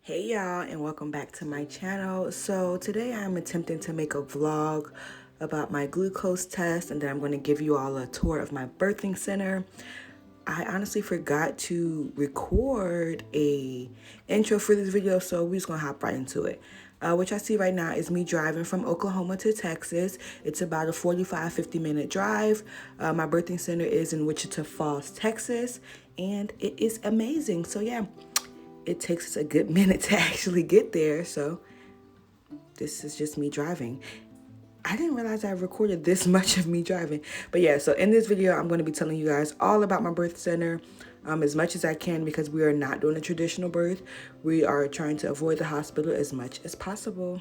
Hey y'all, and welcome back to my channel. So today I'm attempting to make a vlog about my glucose test, and then I'm going to give you all a tour of my birthing center. I honestly forgot to record a intro for this video, so we're just gonna hop right into it. What y'all see right now is me driving from Oklahoma to Texas. It's about a 45-50 minute drive. My birthing center is in Wichita Falls, Texas, and it is amazing. So yeah, it takes us a good minute to actually get there. So this is just me driving. I didn't realize I recorded this much of me driving. But yeah, so in this video, I'm going to be telling you guys all about my birth center as much as I can, because we are not doing a traditional birth. We are trying to avoid the hospital as much as possible.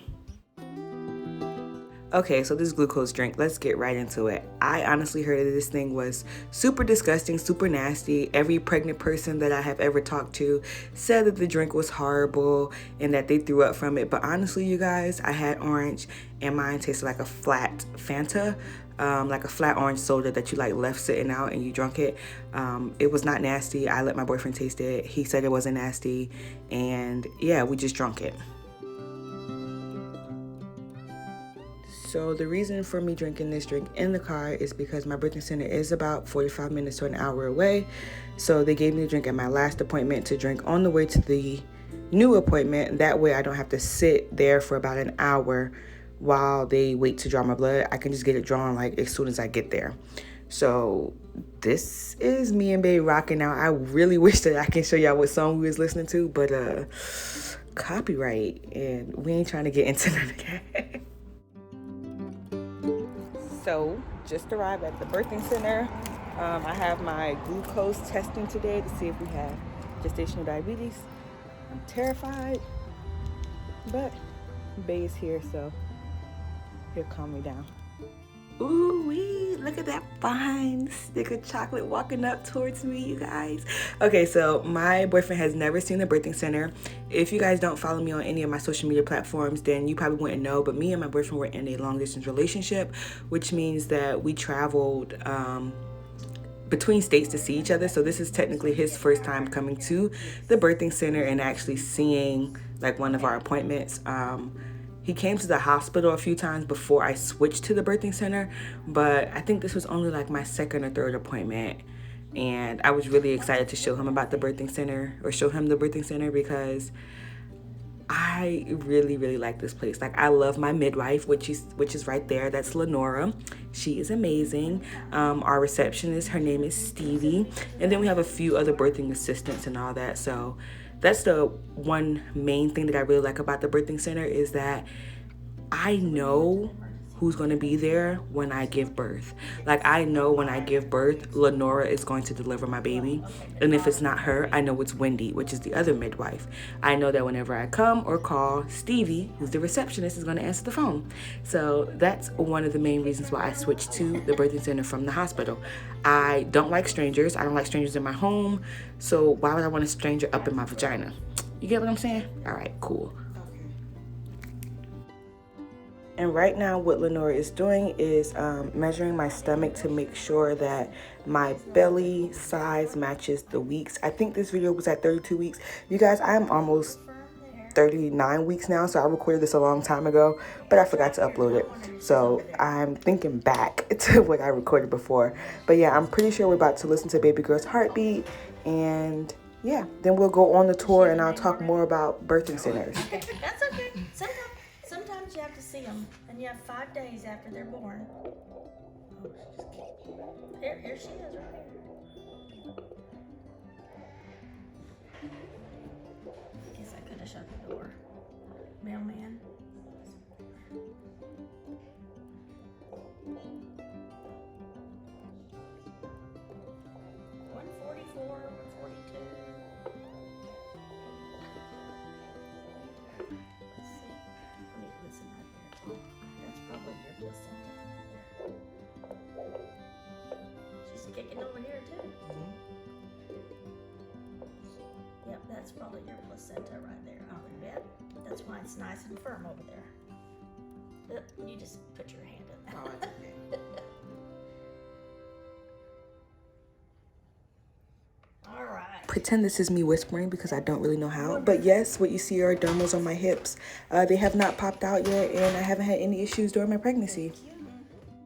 Okay, so this glucose drink, let's get right into it. I honestly heard that this thing was super disgusting, super nasty. Every pregnant person that I have ever talked to said that the drink was horrible and that they threw up from it. But honestly, you guys, I had orange and mine tasted like a flat Fanta, like a flat orange soda that you like left sitting out and you drunk it. It was not nasty. I let my boyfriend taste it. He said it wasn't nasty. And yeah, we just drunk it. So the reason for me drinking this drink in the car is because my birthing center is about 45 minutes to an hour away. So they gave me the drink at my last appointment to drink on the way to the new appointment. That way I don't have to sit there for about an hour while they wait to draw my blood. I can just get it drawn like as soon as I get there. So this is me and Babe rocking out. I really wish that I can show y'all what song we was listening to, but copyright, and we ain't trying to get into none of that. So, just arrived at the birthing center. I have my glucose testing today to see if we have gestational diabetes. I'm terrified, but Bae is here, so he'll calm me down. Ooh wee, look at that fine stick of chocolate walking up towards me, you guys. Okay, so my boyfriend has never seen the birthing center. If you guys don't follow me on any of my social media platforms, then you probably wouldn't know, but me and my boyfriend were in a long distance relationship, which means that we traveled between states to see each other. So this is technically his first time coming to the birthing center and actually seeing like one of our appointments. He came to the hospital a few times before I switched to the birthing center, but I think this was only like my second or third appointment. And I was really excited to show him about the birthing center, or show him the birthing center, because I really, really like this place. Like, I love my midwife, which is right there. That's Lenora. She is amazing. Our receptionist, her name is Stevie. And then we have a few other birthing assistants and all that. So that's the one main thing that I really like about the birthing center, is that I know who's going to be there when I give birth. Like, I know when I give birth, Lenora is going to deliver my baby. And if it's not her, I know it's Wendy, which is the other midwife. I know that whenever I come or call, Stevie, who's the receptionist, is going to answer the phone. So that's one of the main reasons why I switched to the birthing center from the hospital. I don't like strangers. I don't like strangers in my home. So why would I want a stranger up in my vagina? You get what I'm saying? All right, cool. And right now what Lenora is doing is measuring my stomach to make sure that my belly size matches the weeks. I think this video was at 32 weeks. You guys, I'm almost 39 weeks now, so I recorded this a long time ago, but I forgot to upload it. So I'm thinking back to what I recorded before. But yeah, I'm pretty sure we're about to listen to baby girl's heartbeat, and yeah, then we'll go on the tour and I'll talk more about birthing centers. That's okay. Sometimes you have to see them, and you have 5 days after they're born. Oh, here she is right here. Guess I could have shut the door. Mailman. 144, 142. Kicking over here too. Yep, that's probably your placenta right there. I would bet. That's why it's nice and firm over there. You just put your hand in there. Oh, that's okay. All right. pretend this is me whispering because I don't really know how. But yes, what you see are dermals on my hips. They have not popped out yet, and I haven't had any issues during my pregnancy.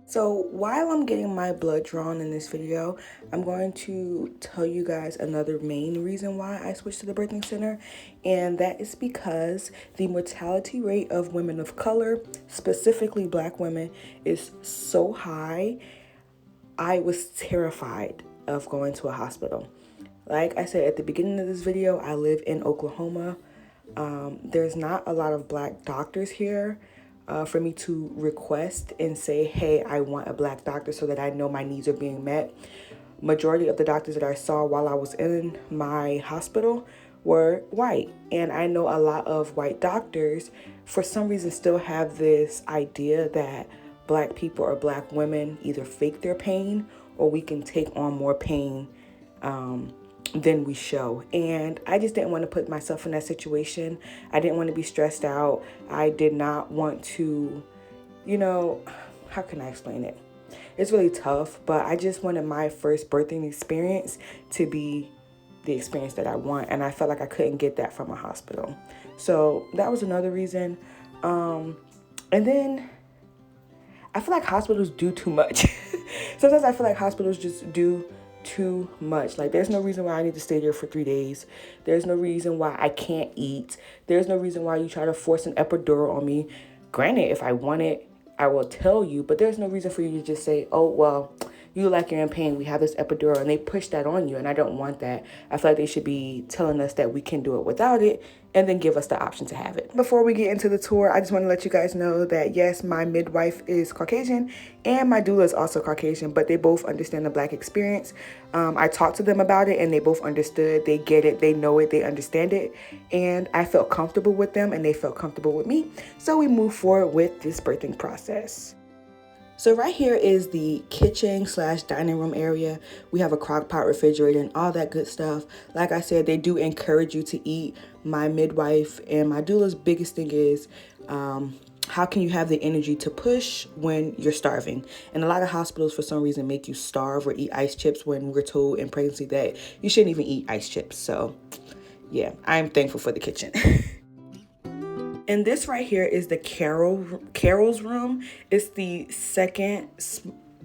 So while I'm getting my blood drawn in this video, I'm going to tell you guys another main reason why I switched to the birthing center, and that is because the mortality rate of women of color, specifically Black women, is so high. I was terrified of going to a hospital. Like I said at the beginning of this video, I live in Oklahoma. There's not a lot of Black doctors here. For me to request and say, hey, I want a Black doctor so that I know my needs are being met. Majority of the doctors that I saw while I was in my hospital were white. And I know a lot of white doctors, for some reason, still have this idea that Black people or Black women either fake their pain or we can take on more pain than we show. And I just didn't want to put myself in that situation. I didn't want to be stressed out. I did not want to, how can I explain it? It's really tough, but I just wanted my first birthing experience to be the experience that I want. And I felt like I couldn't get that from a hospital. So that was another reason. And then I feel like hospitals do too much. Sometimes I feel like hospitals just do too much. Like, there's no reason why I need to stay there for 3 days. There's no reason why I can't eat. There's no reason why you try to force an epidural on me. Granted, if I want it, I will tell you, but there's no reason for you to just say, oh, well, you look like you're in pain. We have this epidural, and they push that on you, and I don't want that. I feel like they should be telling us that we can do it without it and then give us the option to have it. Before we get into the tour, I just want to let you guys know that, yes, my midwife is Caucasian and my doula is also Caucasian, but they both understand the Black experience. I talked to them about it, and they both understood. They get it. They know it. They understand it. And I felt comfortable with them, and they felt comfortable with me. So we moved forward with this birthing process. So right here is the kitchen / dining room area. We have a crock pot, refrigerator, and all that good stuff. Like I said, they do encourage you to eat. My midwife and my doula's biggest thing is, how can you have the energy to push when you're starving? And a lot of hospitals, for some reason, make you starve or eat ice chips when we're told in pregnancy that you shouldn't even eat ice chips. So yeah, I'm thankful for the kitchen. And this right here is the Carol's room. It's the second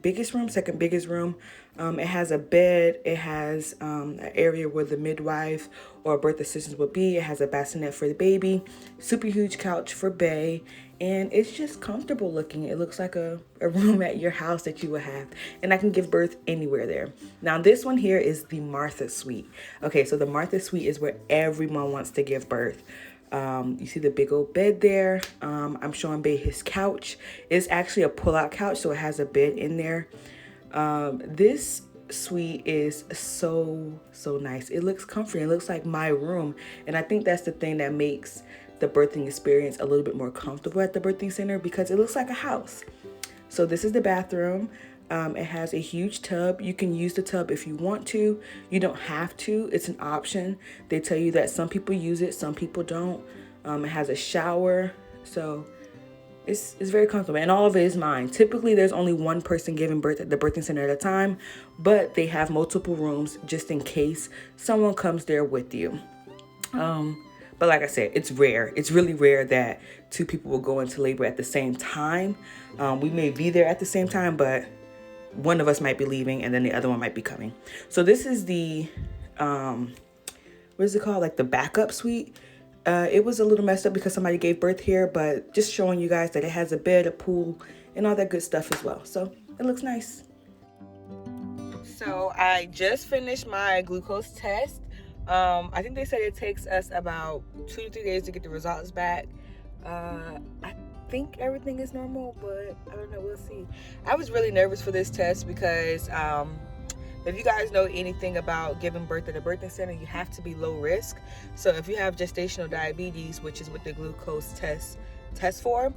biggest room. It has a bed. It has an area where the midwife or birth assistants would be. It has a bassinet for the baby. Super huge couch for Bay. And it's just comfortable looking. It looks like a room at your house that you would have. And I can give birth anywhere there. Now, this one here is the Martha Suite. Okay, so the Martha Suite is where everyone wants to give birth. You see the big old bed there. I'm showing Bay his couch. It's actually a pull-out couch, so it has a bed in there. This suite is so nice. It looks comfy. It looks like my room. And I think that's the thing that makes the birthing experience a little bit more comfortable at the birthing center, because it looks like a house. So this is the bathroom. It has a huge tub. You can use the tub if you want to. You don't have to. It's an option. They tell you that some people use it, some people don't. It has a shower. So it's very comfortable. And all of it is mine. Typically, there's only one person giving birth at the birthing center at a time, but they have multiple rooms just in case someone comes there with you. But like I said, it's rare. It's really rare that two people will go into labor at the same time. We may be there at the same time, but one of us might be leaving and then the other one might be coming. So this is the, what is it called? Like the backup suite. It was a little messed up because somebody gave birth here, but just showing you guys that it has a bed, a pool, and all that good stuff as well. So it looks nice. So I just finished my glucose test. I think they said it takes us about 2 to 3 days to get the results back. I think everything is normal, but I don't know, we'll see. I was really nervous for this test because if you guys know anything about giving birth at a birthing center, you have to be low risk. So if you have gestational diabetes, which is what the glucose test for,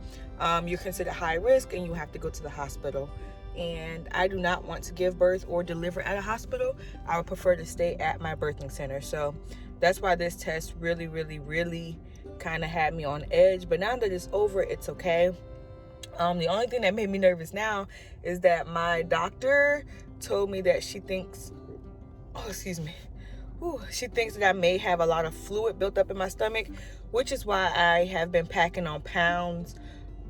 you're considered high risk and you have to go to the hospital. And I do not want to give birth or deliver at a hospital. I would prefer to stay at my birthing center. So that's why this test really kind of had me on edge. But now that it's over, it's okay. The only thing that made me nervous now is that my doctor told me that she thinks, she thinks that I may have a lot of fluid built up in my stomach, which is why I have been packing on pounds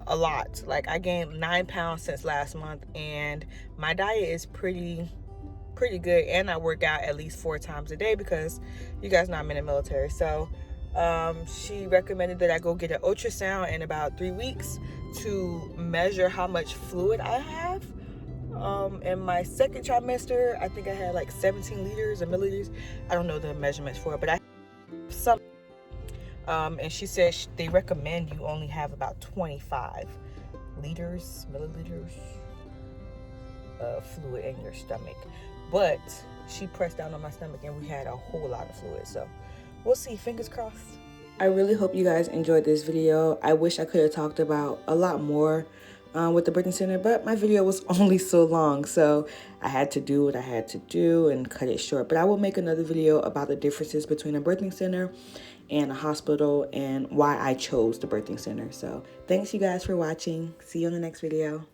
a lot. Like, I gained 9 pounds since last month, and my diet is pretty good, and I work out at least 4 times a day because you guys know I'm in the military. So she recommended that I go get an ultrasound in about 3 weeks to measure how much fluid I have. In my second trimester, I think I had like 17 liters or milliliters. I don't know the measurements for it, but I have some. And she said they recommend you only have about 25 milliliters of fluid in your stomach. But she pressed down on my stomach and we had a whole lot of fluid. So we'll see, fingers crossed. I really hope you guys enjoyed this video. I wish I could have talked about a lot more with the birthing center, but my video was only so long, so I had to do what I had to do and cut it short. But I will make another video about the differences between a birthing center and a hospital and why I chose the birthing center. So thanks you guys for watching. See you on the next video.